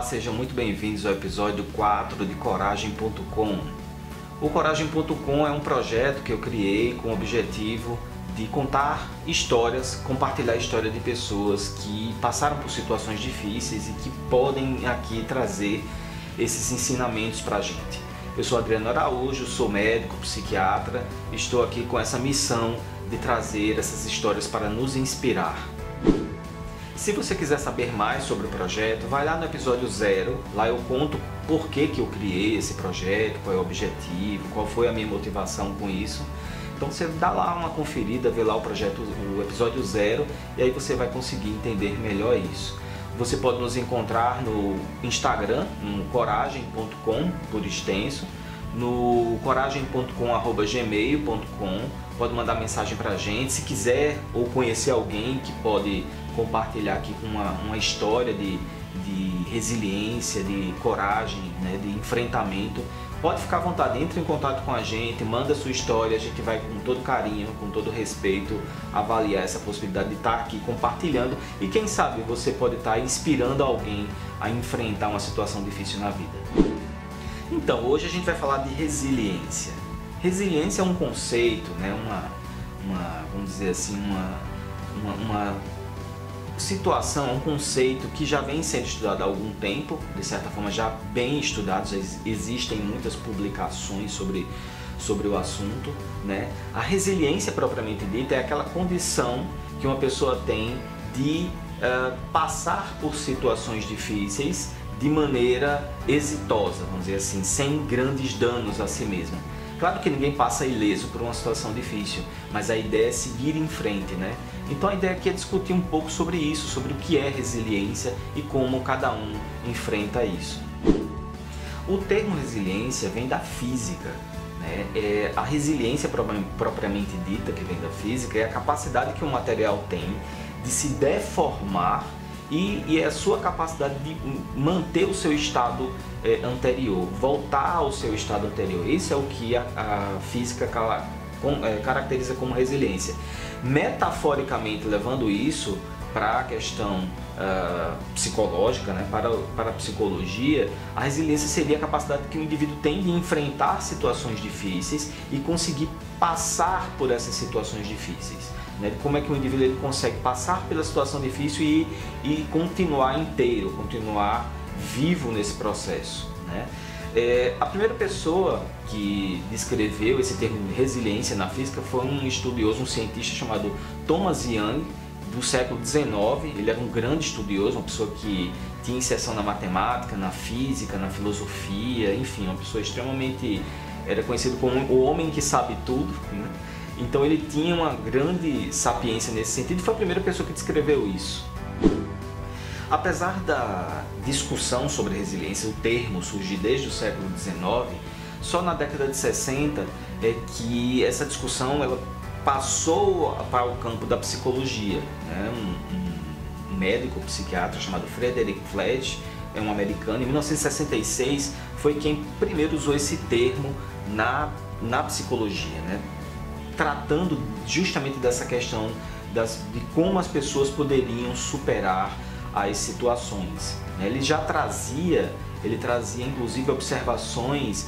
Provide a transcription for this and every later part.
sejam muito bem-vindos ao episódio 4 de Coragem.com. O Coragem.com é um projeto que eu criei com o objetivo de contar histórias, compartilhar a história de pessoas que passaram por situações difíceis e que podem aqui trazer esses ensinamentos para a gente. Eu sou Adriano Araújo, sou médico, psiquiatra, estou aqui com essa missão de trazer essas histórias para nos inspirar. Se você quiser saber mais sobre o projeto, vai lá no episódio 0, lá eu conto por que eu criei esse projeto, qual é o objetivo, qual foi a minha motivação com isso. Então você dá lá uma conferida, vê lá o projeto, o episódio 0, e aí você vai conseguir entender melhor isso. Você pode nos encontrar no Instagram, no coragem.com, por extenso, no coragem.com@gmail.com, pode mandar mensagem pra gente, se quiser ou conhecer alguém que pode compartilhar aqui com uma história de resiliência, de coragem, né, de enfrentamento, pode ficar à vontade, entre em contato com a gente, manda a sua história, a gente vai com todo carinho, com todo respeito avaliar essa possibilidade de estar aqui compartilhando e quem sabe você pode estar inspirando alguém a enfrentar uma situação difícil na vida. Então, hoje a gente vai falar de resiliência. Resiliência é um conceito, né, vamos dizer assim, uma situação, um conceito que já vem sendo estudado há algum tempo, de certa forma já bem estudado, já existem muitas publicações sobre o assunto, né? A resiliência propriamente dita é aquela condição que uma pessoa tem de passar por situações difíceis de maneira exitosa, vamos dizer assim, sem grandes danos a si mesma. Claro que ninguém passa ileso por uma situação difícil, mas a ideia é seguir em frente, né? Então a ideia aqui é discutir um pouco sobre isso, sobre o que é resiliência e como cada um enfrenta isso. O termo resiliência vem da física, né? A resiliência propriamente dita, que vem da física, é a capacidade que um material tem de se deformar e é a sua capacidade de manter o seu estado anterior, voltar ao seu estado anterior. Isso é o que a física caracteriza como resiliência. Metaforicamente, levando isso para a questão psicológica, né, para a psicologia, a resiliência seria a capacidade que o indivíduo tem de enfrentar situações difíceis e conseguir passar por essas situações difíceis. Né? Como é que o indivíduo ele consegue passar pela situação difícil e continuar inteiro, continuar vivo nesse processo. Né? A primeira pessoa que descreveu esse termo de resiliência na física foi um estudioso, um cientista chamado Thomas Young, do século XIX. Ele era um grande estudioso, uma pessoa que tinha inserção na matemática, na física, na filosofia, enfim, uma pessoa extremamente... era conhecido como o homem que sabe tudo, né? Então ele tinha uma grande sapiência nesse sentido e foi a primeira pessoa que descreveu isso. Apesar da discussão sobre resiliência, o termo surgir desde o século XIX, só na década de 60 é que essa discussão ela passou para o campo da psicologia. Né? Um médico psiquiatra chamado Frederick Fletcher, é um americano, em 1966 foi quem primeiro usou esse termo na psicologia, né? Tratando justamente dessa questão de como as pessoas poderiam superar as situações. Ele trazia inclusive observações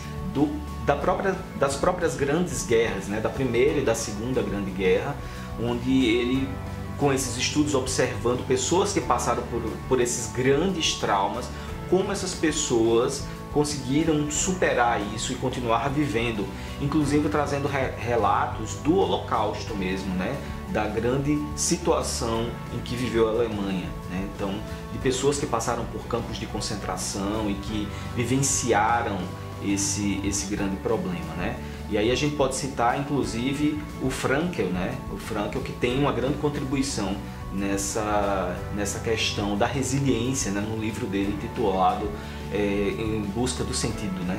das próprias grandes guerras, né? Da Primeira e da Segunda Grande Guerra, onde ele, com esses estudos observando pessoas que passaram por esses grandes traumas, como essas pessoas conseguiram superar isso e continuar vivendo, inclusive trazendo relatos do Holocausto mesmo, né? Da grande situação em que viveu a Alemanha, né? Então, de pessoas que passaram por campos de concentração e que vivenciaram esse grande problema, né? E aí a gente pode citar inclusive o Frankl, né? O Frankl que tem uma grande contribuição nessa questão da resiliência, né? No livro dele intitulado Em Busca do Sentido, né?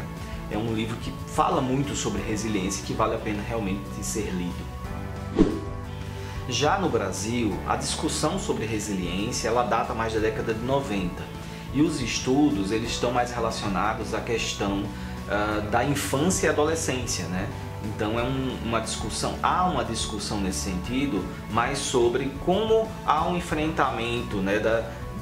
É um livro que fala muito sobre resiliência e que vale a pena realmente ser lido. Já no Brasil, a discussão sobre resiliência ela data mais da década de 90 e os estudos eles estão mais relacionados à questão da infância e adolescência, né? Então há uma discussão nesse sentido, mas sobre como há um enfrentamento, né,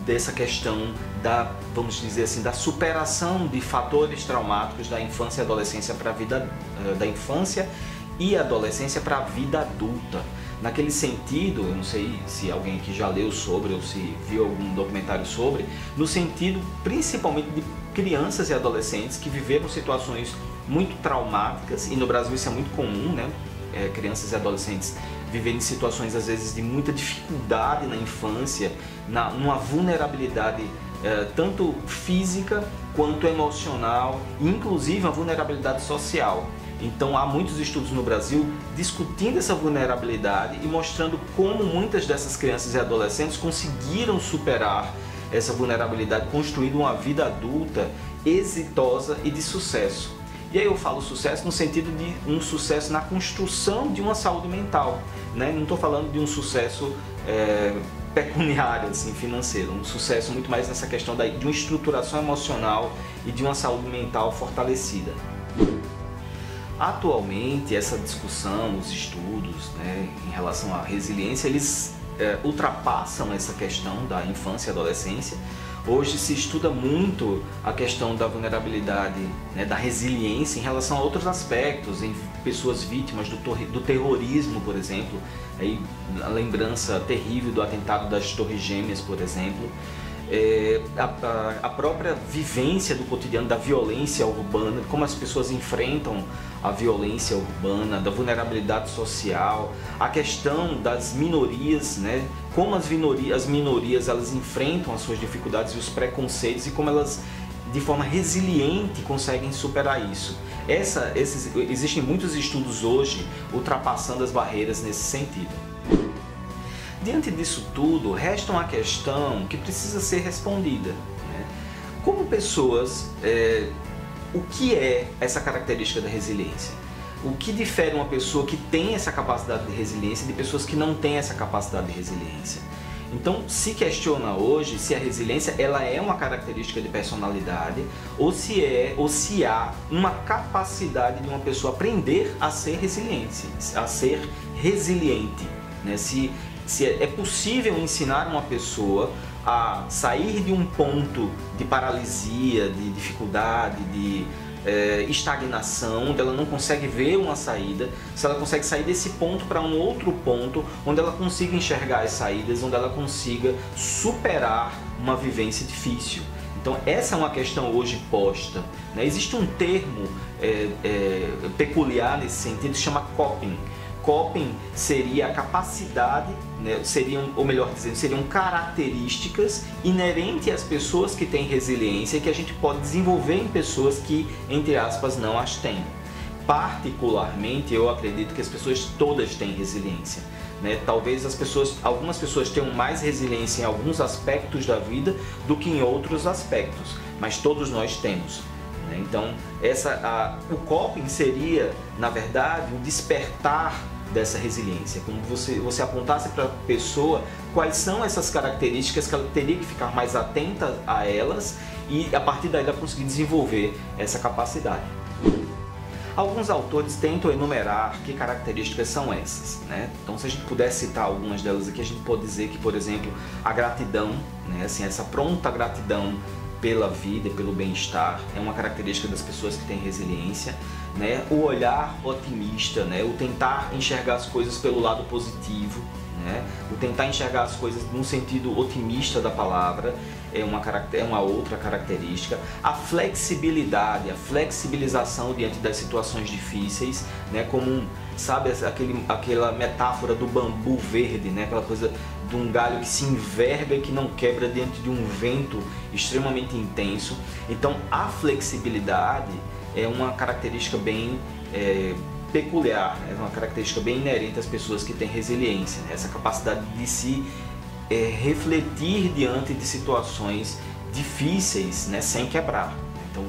dessa questão da, vamos dizer assim, da superação de fatores traumáticos da infância e adolescência para a vida da infância e adolescência para a vida adulta. Naquele sentido, eu não sei se alguém aqui já leu sobre ou se viu algum documentário sobre, no sentido principalmente de crianças e adolescentes que viveram situações muito traumáticas, e no Brasil isso é muito comum, né? Crianças e adolescentes viverem situações às vezes de muita dificuldade na infância, numa vulnerabilidade tanto física quanto emocional, inclusive uma vulnerabilidade social. Então há muitos estudos no Brasil discutindo essa vulnerabilidade e mostrando como muitas dessas crianças e adolescentes conseguiram superar essa vulnerabilidade, construindo uma vida adulta exitosa e de sucesso. E aí eu falo sucesso no sentido de um sucesso na construção de uma saúde mental, né? Não estou falando de um sucesso pecuniário, assim, financeiro, um sucesso muito mais nessa questão de uma estruturação emocional e de uma saúde mental fortalecida. Atualmente, essa discussão, os estudos, né, em relação à resiliência, eles ultrapassam essa questão da infância e adolescência. Hoje se estuda muito a questão da vulnerabilidade, né, da resiliência em relação a outros aspectos, em pessoas vítimas do terrorismo, por exemplo, aí, a lembrança terrível do atentado das Torres Gêmeas, por exemplo. A própria vivência do cotidiano, da violência urbana, como as pessoas enfrentam a violência urbana, da vulnerabilidade social, a questão das minorias, né? Como as minorias elas enfrentam as suas dificuldades e os preconceitos e como elas de forma resiliente conseguem superar isso. Existem muitos estudos hoje ultrapassando as barreiras nesse sentido. Diante disso tudo, resta uma questão que precisa ser respondida, né? Como pessoas, o que é essa característica da resiliência? O que difere uma pessoa que tem essa capacidade de resiliência de pessoas que não têm essa capacidade de resiliência? Então, se questiona hoje se a resiliência ela é uma característica de personalidade ou se há uma capacidade de uma pessoa aprender a ser resiliente, né? Se é possível ensinar uma pessoa a sair de um ponto de paralisia, de dificuldade, de estagnação, onde ela não consegue ver uma saída, se ela consegue sair desse ponto para um outro ponto, onde ela consiga enxergar as saídas, onde ela consiga superar uma vivência difícil. Então essa é uma questão hoje posta, né? Existe um termo peculiar nesse sentido, que se chama coping. Coping seria a capacidade, né, seriam características inerentes às pessoas que têm resiliência que a gente pode desenvolver em pessoas que, entre aspas, não as têm. Particularmente, eu acredito que as pessoas todas têm resiliência, né? Talvez algumas pessoas tenham mais resiliência em alguns aspectos da vida do que em outros aspectos, mas todos nós temos. Então, o coping seria, na verdade, o despertar dessa resiliência, como você apontasse para a pessoa quais são essas características que ela teria que ficar mais atenta a elas e a partir daí ela conseguir desenvolver essa capacidade. Alguns autores tentam enumerar que características são essas, né? Então, se a gente puder citar algumas delas aqui, a gente pode dizer que, por exemplo, a gratidão, né? Assim, essa pronta gratidão pela vida e pelo bem-estar é uma característica das pessoas que têm resiliência, né? O olhar otimista, né? O tentar enxergar as coisas pelo lado positivo, né? O tentar enxergar as coisas num sentido otimista da palavra é uma outra característica. A flexibilidade, a flexibilização diante das situações difíceis, né? Como sabe aquela metáfora do bambu verde, né? Aquela coisa de um galho que se enverga e que não quebra diante de um vento extremamente intenso. Então a flexibilidade é uma característica bem peculiar, é uma característica bem inerente às pessoas que têm resiliência, né? Essa capacidade de se refletir diante de situações difíceis, né? Sem quebrar. Então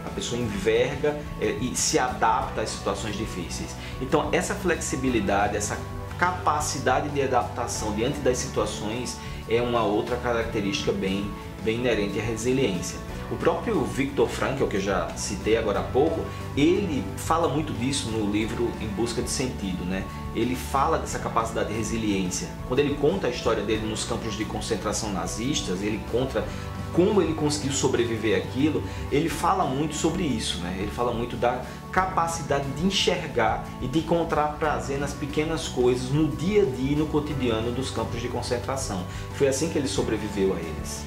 a pessoa enverga e se adapta às situações difíceis. Então essa flexibilidade, essa capacidade de adaptação diante das situações é uma outra característica bem inerente à resiliência. O próprio Viktor Frankl, que eu já citei agora há pouco, ele fala muito disso no livro Em Busca de Sentido, né? Ele fala dessa capacidade de resiliência. Quando ele conta a história dele nos campos de concentração nazistas, ele conta como ele conseguiu sobreviver àquilo, ele fala muito sobre isso, né? Ele fala muito da capacidade de enxergar e de encontrar prazer nas pequenas coisas, no dia a dia e no cotidiano dos campos de concentração. Foi assim que ele sobreviveu a eles.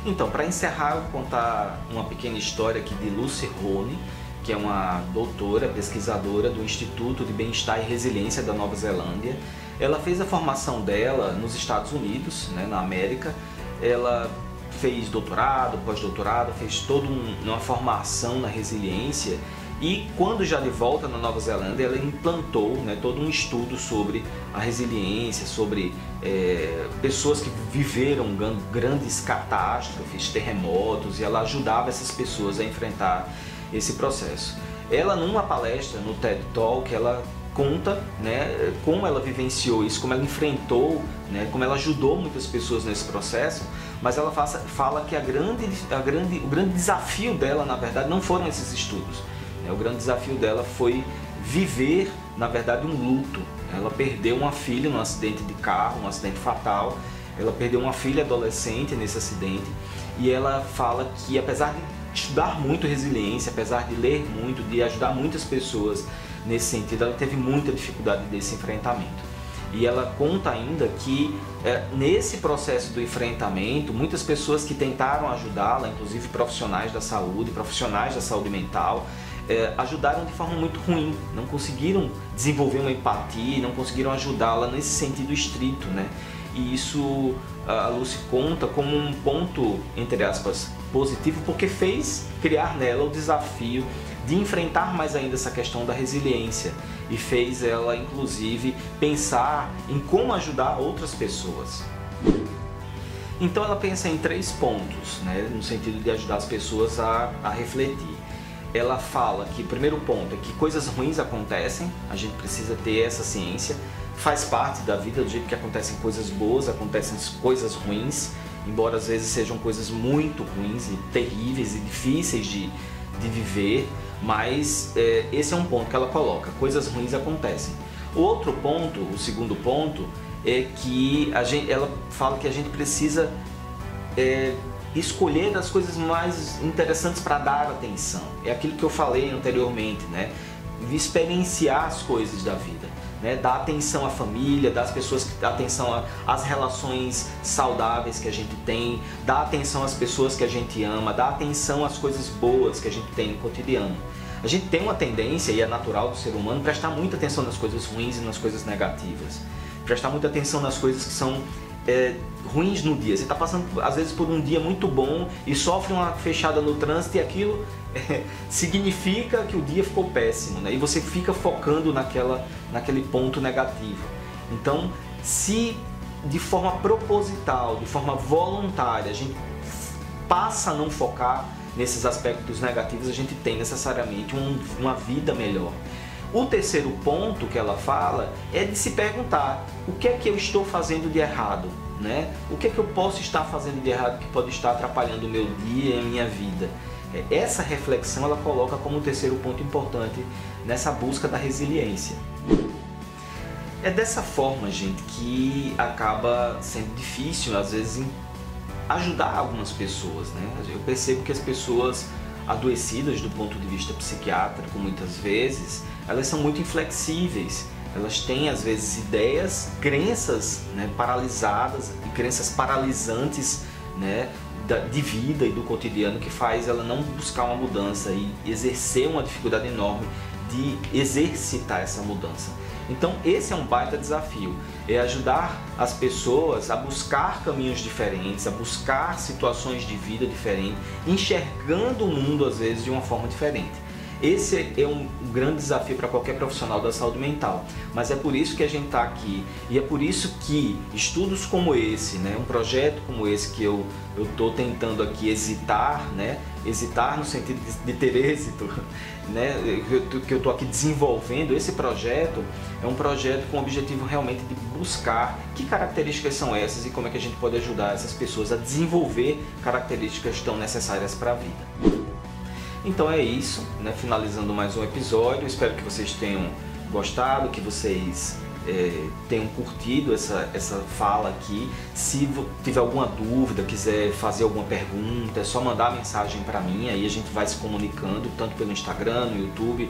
Então, para encerrar, eu vou contar uma pequena história aqui de Lucy Rhone, que é uma doutora, pesquisadora do Instituto de Bem-Estar e Resiliência da Nova Zelândia. Ela fez a formação dela nos Estados Unidos, né, na América. Ela fez doutorado, pós-doutorado, fez toda uma formação na resiliência e quando já de volta na Nova Zelândia ela implantou, né, todo um estudo sobre a resiliência, sobre pessoas que viveram grandes catástrofes, terremotos, e ela ajudava essas pessoas a enfrentar esse processo. Ela, numa palestra no TED Talk, ela conta, né, como ela vivenciou isso, como ela enfrentou, né, como ela ajudou muitas pessoas nesse processo, mas ela fala que o grande desafio dela, na verdade, não foram esses estudos. Né, o grande desafio dela foi viver, na verdade, um luto. Ela perdeu uma filha num acidente de carro, um acidente fatal. Ela perdeu uma filha adolescente nesse acidente e ela fala que, apesar de estudar muito resiliência, apesar de ler muito, de ajudar muitas pessoas nesse sentido, ela teve muita dificuldade desse enfrentamento. E ela conta ainda que nesse processo do enfrentamento, muitas pessoas que tentaram ajudá-la, inclusive profissionais da saúde mental, ajudaram de forma muito ruim, não conseguiram desenvolver uma empatia, não conseguiram ajudá-la nesse sentido estrito, né? E isso a Lucy conta como um ponto, entre aspas, positivo, porque fez criar nela o desafio de enfrentar mais ainda essa questão da resiliência e fez ela, inclusive, pensar em como ajudar outras pessoas. Então ela pensa em 3 pontos, né, no sentido de ajudar as pessoas a refletir. Ela fala que o primeiro ponto é que coisas ruins acontecem, a gente precisa ter essa ciência, faz parte da vida, do jeito que acontecem coisas boas, acontecem coisas ruins, embora às vezes sejam coisas muito ruins e terríveis e difíceis de viver, mas esse é um ponto que ela coloca, coisas ruins acontecem. O outro ponto, o segundo ponto, é que ela fala que a gente precisa escolher as coisas mais interessantes para dar atenção. É aquilo que eu falei anteriormente, né? Experienciar as coisas da vida, né? Dar atenção à família, dar atenção às relações saudáveis que a gente tem, dar atenção às pessoas que a gente ama, dar atenção às coisas boas que a gente tem no cotidiano. A gente tem uma tendência, e é natural do ser humano, prestar muita atenção nas coisas ruins e nas coisas negativas. Prestar muita atenção nas coisas que são ruins no dia. Você está passando, às vezes, por um dia muito bom e sofre uma fechada no trânsito e aquilo significa que o dia ficou péssimo, né? E você fica focando naquele ponto negativo. Então, se de forma proposital, de forma voluntária, a gente passa a não focar nesses aspectos negativos, a gente tem necessariamente uma vida melhor. O terceiro ponto que ela fala é de se perguntar: o que é que eu estou fazendo de errado, né? O que é que eu posso estar fazendo de errado que pode estar atrapalhando o meu dia e a minha vida? Essa reflexão ela coloca como o terceiro ponto importante nessa busca da resiliência. É dessa forma, gente, que acaba sendo difícil, às vezes, ajudar algumas pessoas, né? Eu percebo que as pessoas adoecidas do ponto de vista psiquiátrico, muitas vezes, elas são muito inflexíveis. Elas têm, às vezes, ideias, crenças, né, paralisadas, e crenças paralisantes, né, de vida e do cotidiano, que faz ela não buscar uma mudança e exercer uma dificuldade enorme de exercitar essa mudança. Então esse é um baita desafio, é ajudar as pessoas a buscar caminhos diferentes, a buscar situações de vida diferentes, enxergando o mundo às vezes de uma forma diferente. Esse é um grande desafio para qualquer profissional da saúde mental, mas é por isso que a gente está aqui e é por isso que estudos como esse, né, um projeto como esse que eu estou tentando aqui hesitar no sentido de ter êxito, né, que eu estou aqui desenvolvendo, esse projeto é um projeto com o objetivo realmente de buscar que características são essas e como é que a gente pode ajudar essas pessoas a desenvolver características tão necessárias para a vida. Então é isso, né, finalizando mais um episódio, espero que vocês tenham gostado, que vocês tenham curtido essa fala aqui. Se tiver alguma dúvida, quiser fazer alguma pergunta, é só mandar mensagem para mim, aí a gente vai se comunicando, tanto pelo Instagram, no YouTube,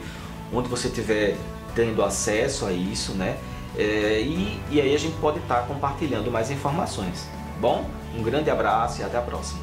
onde você estiver tendo acesso a isso, né? E aí a gente pode estar compartilhando mais informações. Bom, um grande abraço e até a próxima.